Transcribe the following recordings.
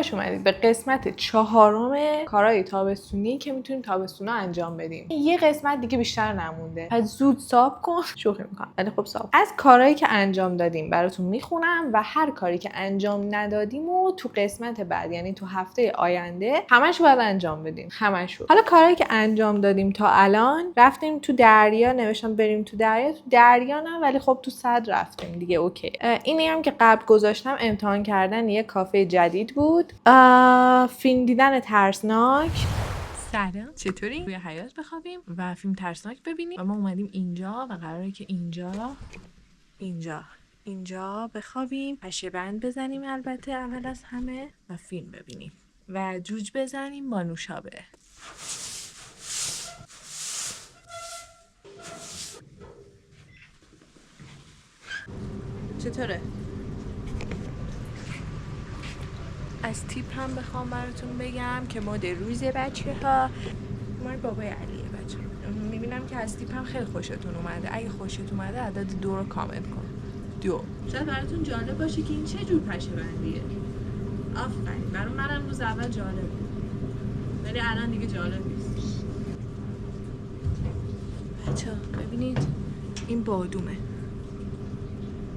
خوش اومدید به قسمت 4 کارهای تابستونی که میتونیم تابستونا انجام بدیم. یه قسمت دیگه بیشتر نمونده، پس زود صاحب کن. شوخی میکنم ولی خب صاحب. از کارهایی که انجام دادیم براتون میخونم و هر کاری که انجام ندادیم و تو قسمت بعد، یعنی تو هفته آینده، همش باید انجام بدیم، همشو. حالا کارهایی که انجام دادیم تا الان: رفتیم تو دریا، نوشتم بریم تو دریا نه، ولی خب تو صد رفتیم دیگه، اوکی. اینی هم که قبل گذاشتم امتحان کردن یه کافه جدید بود. فیلم دیدن ترسناک. سلام، چطوری؟ روی حیاط بخوابیم و فیلم ترسناک ببینیم و ما اومدیم اینجا و قراره که اینجا بخوابیم، پشه بند بزنیم البته اول از همه و فیلم ببینیم و جوج بزنیم با نوشابه. چطوره؟ از تیپ هم بخوام براتون بگم که مد روز بچه ها مال بابای علیه. بچه میبینم که از تیپ هم خیلی خوشتون اومده. اگه خوشت اومده عدد 2 رو کامنت کن. 2. شاید براتون جالب باشه که این چه جور پشه بندیه. آفرین، برای منم روز اول جالب بود ولی الان دیگه جالب نیست. بچه ببینید این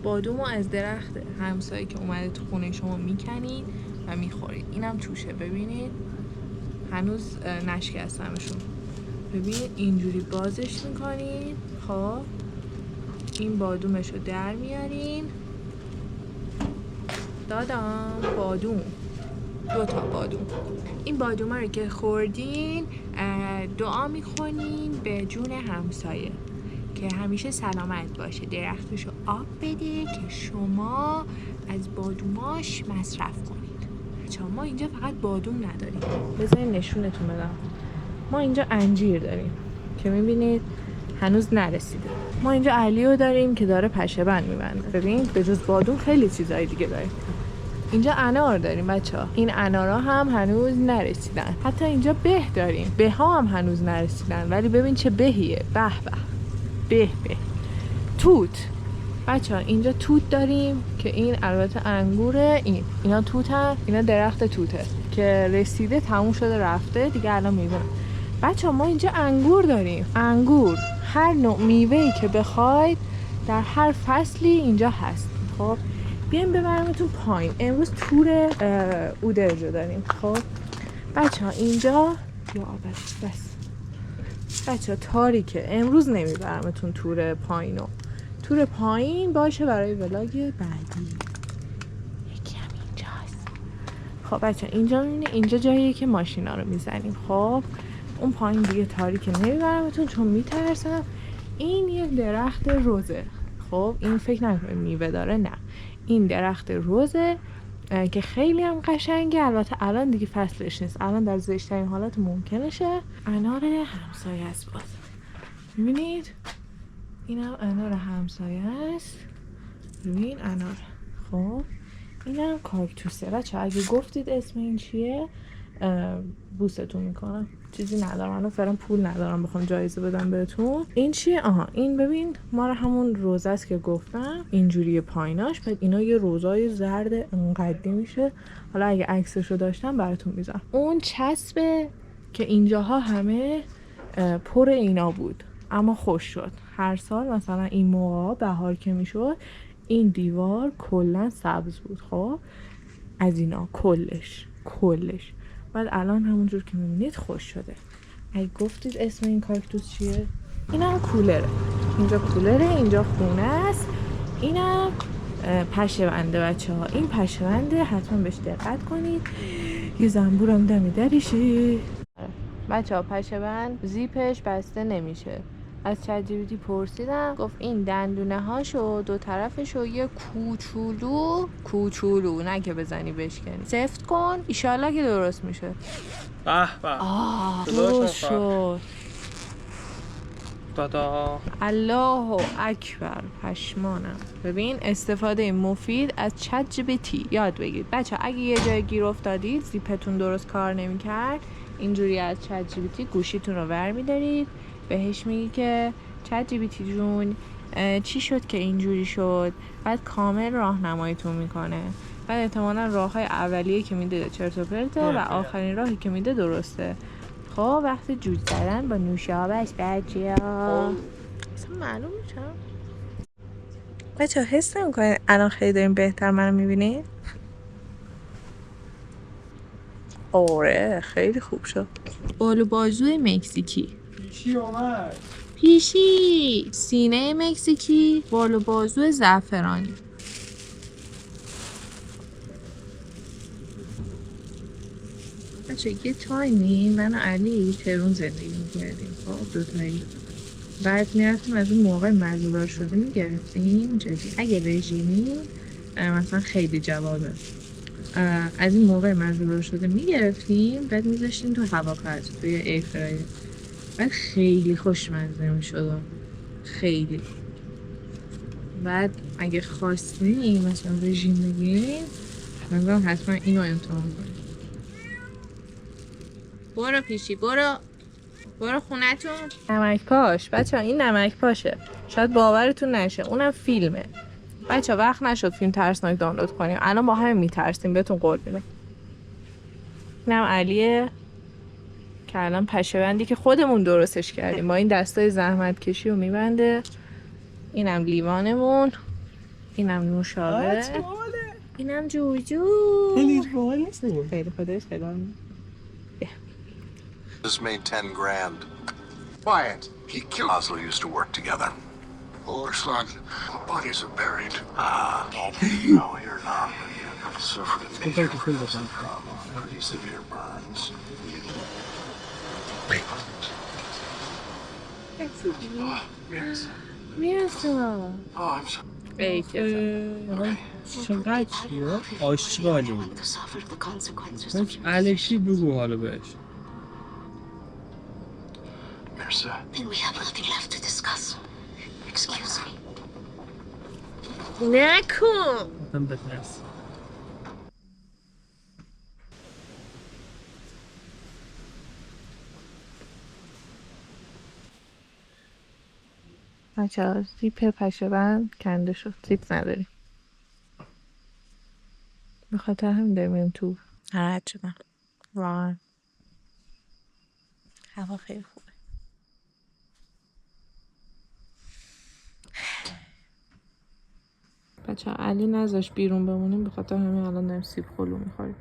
بادومو از درخت همسایه که اومده تو خونه شما میکنید و میخورید. اینم توشه، ببینید هنوز نشکستمشون. ببینید اینجوری بازش میکنید. خب این بادومشو در میارین. دادم بادوم، 2 تا بادوم. این بادوم رو که خوردین دعا میکنین به جون همسایه که همیشه سلامت باشه، درختشو آب بده که شما از بادوماش مصرف کنید. چون ما اینجا فقط بادوم نداریم، بذارین نشونتون بدم. ما اینجا انجیر داریم که میبینید هنوز نرسیده. ما اینجا علیو داریم که داره پشه بند میبنده. ببین به جز بادوم خیلی چیزایی دیگه داریم. اینجا انار داریم بچه‌ها، این انارا هم هنوز نرسیدن. حتی اینجا به داریم، به ها هم هنوز نرسیدن ولی ببین چه بهیه. به توت بچه ها، اینجا توت داریم که این البته انگوره. اینا توتن، اینا درخت توته که رسیده، تموم شده رفته دیگه، الان میبینم. بچه ها ما اینجا انگور داریم، انگور، هر نوع میوهی که بخواید در هر فصلی اینجا هست. خب بیایم ببرمتون پایین. امروز تور اودرجو داریم. خب بچه ها اینجا یا بس بچه ها تاریکه، امروز نمیبرمتون تور پایینو. تور پایین باشه برای ولاگ بعدی. یکی هم اینجاست. خب بچه ها اینجا میبینی، اینجا جاییه که ماشینا رو میزنیم. خب اون پایین دیگه تاریکه، نمیبرمتون چون میترسم. این یک درخت روزه. خب این فکر نکنید میوه داره، نه، این درخت روزه که خیلی هم قشنگه. البته الان دیگه فصلش نیست، الان در زشترین حالت ممکنشه. انار همسایه است. باز میبینید اینم انار همسایه است. ببین انار. خب اینم کاکتوسه. بچه اگه گفتید اسم این چیه بوستون میکنم. چیزی ندارم الان، فعلا پول ندارم بخوام جایزه بدم بهتون. این چیه؟ آها این ببین مال همون روزه است که گفتم، اینجوریه پاییناش. بعد اینا یه روزای زرد انقدی میشه. حالا اگه عکسشو داشتم براتون میذارم. اون چسبه که اینجاها همه پر اینا بود اما خوش شد. هر سال مثلا این موقع بهار که میشد این دیوار کلا سبز بود. خب از اینا کلش. بعد الان همونجور که میبینید خوش شده. اگه گفتید اسم این کاکتوس چیه؟ اینم کولره. اینجا کولره، اینجا خونه است. اینم پشه بنده بچه ها. این پشه بنده، حتما بهش دقت کنید. یه زنبورم دم درشه. بچه ها پشه بند زیپش بسته نمیشه. از چت جی پی تی پرسیدم، گفت این دندونه هاشو 2 طرفشو یه کوچولو نه که بزنی بشکنی، سفت کن، ایشالله که درست میشه. به درست شد. دادا الله اکبر، پشمانم. ببین استفاده مفید از چت جی پی تی یاد بگیرید بچه. اگه یه جای گیر افتادید، زیپتون درست کار نمیکرد، اینجوری از چت جی پی تی گوشیتون رو برمی‌دارید، بهش میگی که چت جی پی تی جون چی شد که اینجوری شد، بعد کامل راهنماییتون میکنه. بعد احتمالاً راه‌های اولیه که میده چرت و پرته و آخرین راهی که میده درسته. خب وقتی جوش زدن با نوشابهش بچه‌ها اصلا معلوم میشه. بچه‌ها حس نمی‌کنین الان خیلی دارین بهتر منو می‌بینین؟ آره خیلی خوب شد. بال و بازوی مکزیکی. پیشی اومد. پیشی سینه مکزیکی، بال و بازو زعفرانی. بچه یه تایمی من و علی ترون زندگی میکردیم خب دوتایی. بعد میرفتیم از اون موقع مزدار شده میگرفتیم جدی اگه رژیمی مثلا خیلی جوابه از این موقع مزدار شده میگرفتیم بعد میذاشتیم تو هواپز توی ایرفرایر بعد خیلی خوشمزه میشد خیلی. بعد اگه خواستیم مثلا رژیم بگیریم من حتما اینو امتحان کنیم. برو پیشی برو خونتون. نمک پاش بچه ها این نمک پاشه شاید باورتون نشه اونم فیلمه. بچه ها وقت نشد فیلم ترسناک دانلود کنیم الان با همه میترسیم بهتون قول میدم. اینم علیه که الان پشه بندی که خودمون درستش کردیم با این دستای زحمت کشی رو میبنده. اینم لیوانمون اینم نوشابه اینم جوجو. خیلی باحال نیست خیلی خودش خیلی Just made 10 grand. Quiet. He killed Oslo used to work together. Poor son. Bodies are buried. No, you're not. You suffered a major brain trauma. Pretty severe burns. میرسه. Oh, I'm sorry. ای که چقدر چیه؟ آشغالی الکشی بگو حالا بهش. Mirza. Then we have nothing left to discuss. Excuse me. نکن. من بترس. بچه ها زیپ پشه بند کنده شد زیپ نداریم به خاطر همین داریم تو ناراحت شدم واقعا. هوا خیلی خوبه. بچه ها علی نذاش بیرون بمونیم به خاطر همین الان داریم سیب خلو میخوریم.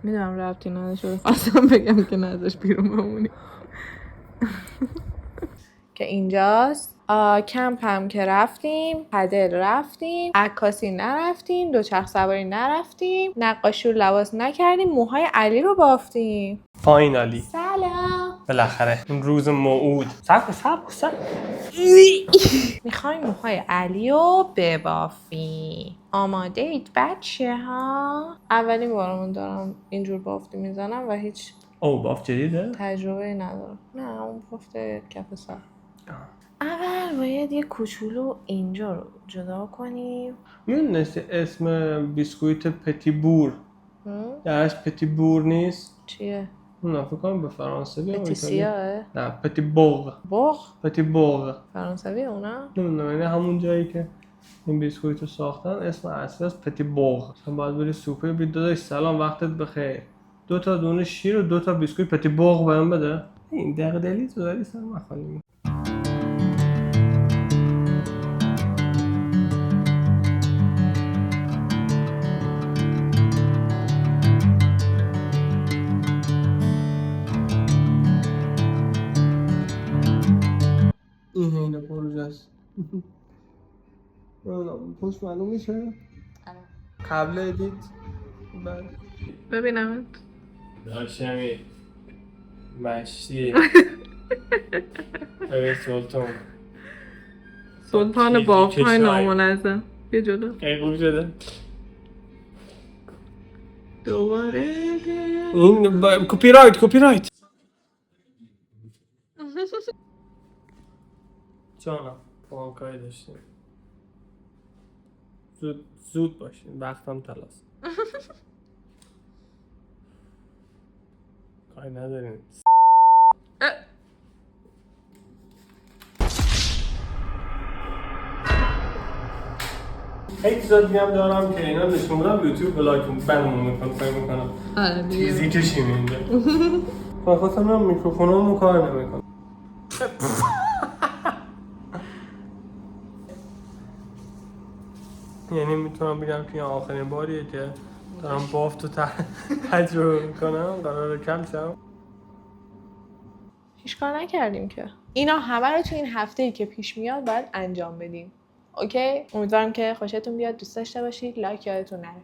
میدونم ربطی نداشت خواستم بگم که نذاش بیرون بمونیم. که اینجاست کمپ هم که رفتیم پدل رفتیم عکاسی نرفتیم دوچرخ سواری نرفتیم نقاشی و لباس نکردیم موهای علی رو بافتیم. فاینالی سلام بالاخره اون روز موعود. صبر میخوایم موهای علی رو ببافیم. آماده اید بچه ها؟ اولین بارمون دارم اینجور بافتی میزنم و هیچ باف جدیده؟ تجربه ندارم. نه اون بافته کف سر. اول باید یه کوچولو اینجا رو جدا کنیم. میدونستی اسم بیسکویت پتی بور درش پتی بور نیست؟ چیه؟ اون فکر کنم به فرانسوی پتی سیاهه؟ نه پتی بوغ. پتی بوغ فرانسوی اونا؟ نمیدونم یعنی همون جایی که این بیسکویت رو ساختن اسم اصلی از پتی بوغ. مثلا باید بری سوپر بید داداش سلام وقتت بخیر 2 تا دونه شیر و 2 تا بیسکویت پتی بوغ بهم بده. این دق دلی تو داری سر مخالی. این هینا پروژه است. پشت معلوم میشه؟ قبل ادیت ببینم داشتمی مشتی سلطان بافت‌های نامنظم یه جلو خوب شده دوباره این کپی رایت جانم با هم کاری داشتیم زود باشین وقتم تلاست کاری نداریم خیلی چیزا دیگه هم دارم که اینا نشون بدم یوتیوب بلاک بنمون میکنم. آره تیزی کشیم اینجا. من خواستم من میکروفونمو کار نمیکنه. یعنی میتونم بگم که آخرین باریه که دارم بافت و تجربه میکنم، قراره کم شم. هیچ کار نکردیم که. اینا همه رو تو این هفته‌ای که پیش میاد باید انجام بدیم. اوکی؟ امیدوارم که خوشتون بیاد، دوست داشته باشید. لایک یادتون نره.